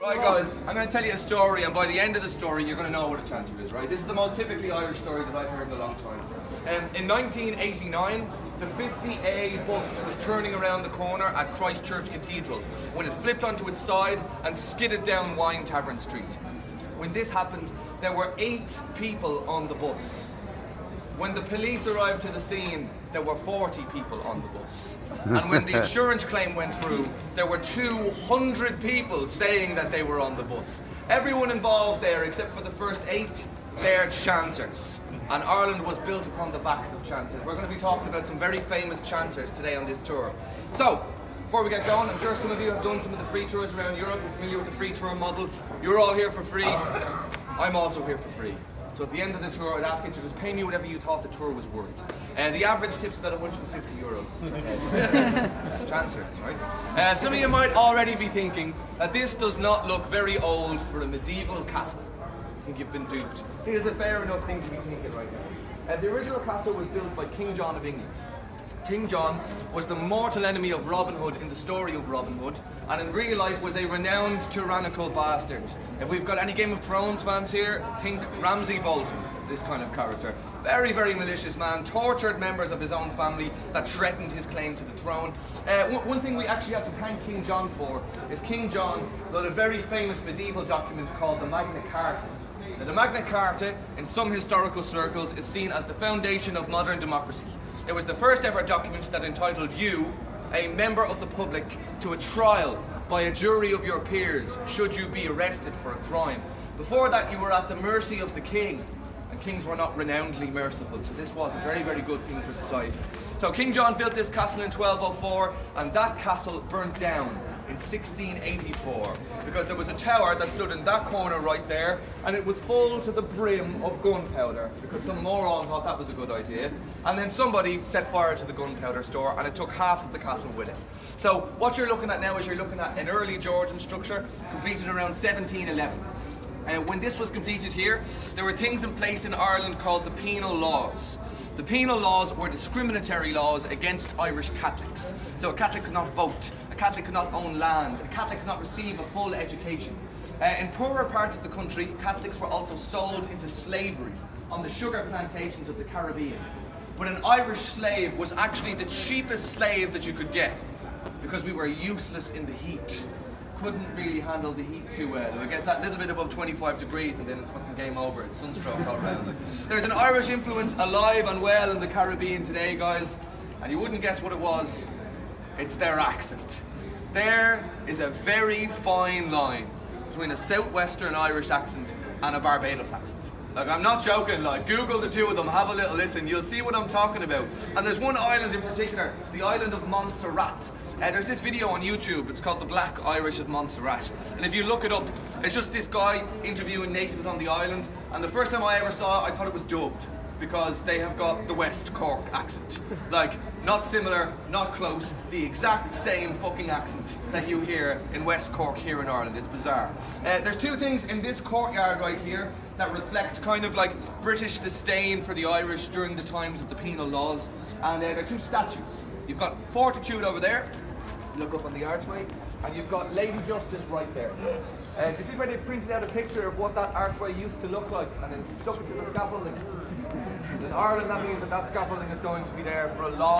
Right guys, I'm going to tell you a story, and by the end of the story you're going to know what a chanter is, right? This is the most typically Irish story that I've heard in a long time. In 1989, the 50A bus was turning around the corner at Christchurch Cathedral when it flipped onto its side and skidded down Wine Tavern Street. When this happened, there were 8 people on the bus. When the police arrived to the scene, there were 40 people on the bus. And when the insurance claim went through, there were 200 people saying that they were on the bus. Everyone involved there, except for the first 8, they're chanters. And Ireland was built upon the backs of chanters. We're going to be talking about some very famous chanters today on this tour. So, before we get going, I'm sure some of you have done some of the free tours around Europe. You're familiar with the free tour model. You're all here for free. I'm also here for free. So at the end of the tour, I'd ask you to just pay me whatever you thought the tour was worth. The average tip's about 150 euros. Chanters, right? Some of you might already be thinking that this does not look very old for a medieval castle. I think you've been duped. I think it's a fair enough thing to be thinking right now. The original castle was built by King John of England. King John was the mortal enemy of Robin Hood in the story of Robin Hood, and in real life was a renowned tyrannical bastard. If we've got any Game of Thrones fans here, think Ramsay Bolton, this kind of character. Very, very malicious man, tortured members of his own family that threatened his claim to the throne. One thing we actually have to thank King John for is King John wrote a very famous medieval document called the Magna Carta. Now, the Magna Carta, in some historical circles, is seen as the foundation of modern democracy. It was the first ever document that entitled you, a member of the public, to a trial by a jury of your peers should you be arrested for a crime. Before that, you were at the mercy of the king, and kings were not renownedly merciful, so this was a very, very good thing for society. So King John built this castle in 1204, and that castle burnt down in 1684 because there was a tower that stood in that corner right there, and it was full to the brim of gunpowder because some moron thought that was a good idea, and then somebody set fire to the gunpowder store and it took half of the castle with it. So what you're looking at now is you're looking at an early Georgian structure completed around 1711. When this was completed here, there were things in place in Ireland called the penal laws. The penal laws were discriminatory laws against Irish Catholics. So a Catholic could not vote, a Catholic could not own land, a Catholic could not receive a full education. In poorer parts of the country, Catholics were also sold into slavery on the sugar plantations of the Caribbean. But an Irish slave was actually the cheapest slave that you could get because we were useless in the heat. Couldn't really handle the heat too well. We get that little bit above 25 degrees and then it's fucking game over. It's sunstroke all around. There's an Irish influence alive and well in the Caribbean today, guys, and you wouldn't guess what it was. It's their accent. There is a very fine line between a southwestern Irish accent and a Barbados accent. Like, I'm not joking, like, Google the two of them, have a little listen, you'll see what I'm talking about. And there's one island in particular, the island of Montserrat. There's this video on YouTube, it's called The Black Irish of Montserrat. And if you look it up, it's just this guy interviewing natives on the island. And the first time I ever saw it, I thought it was dubbed, because they have got the West Cork accent. Like, not similar, not close, the exact same fucking accent that you hear in West Cork here in Ireland. It's bizarre. There's 2 things in this courtyard right here that reflect kind of like British disdain for the Irish during the times of the penal laws. And they're 2 statues. You've got Fortitude over there, look up on the archway, and you've got Lady Justice right there. You see where they've printed out a picture of what that archway used to look like and then stuck it to the scaffolding. In Ireland, that means that scaffolding is going to be there for a long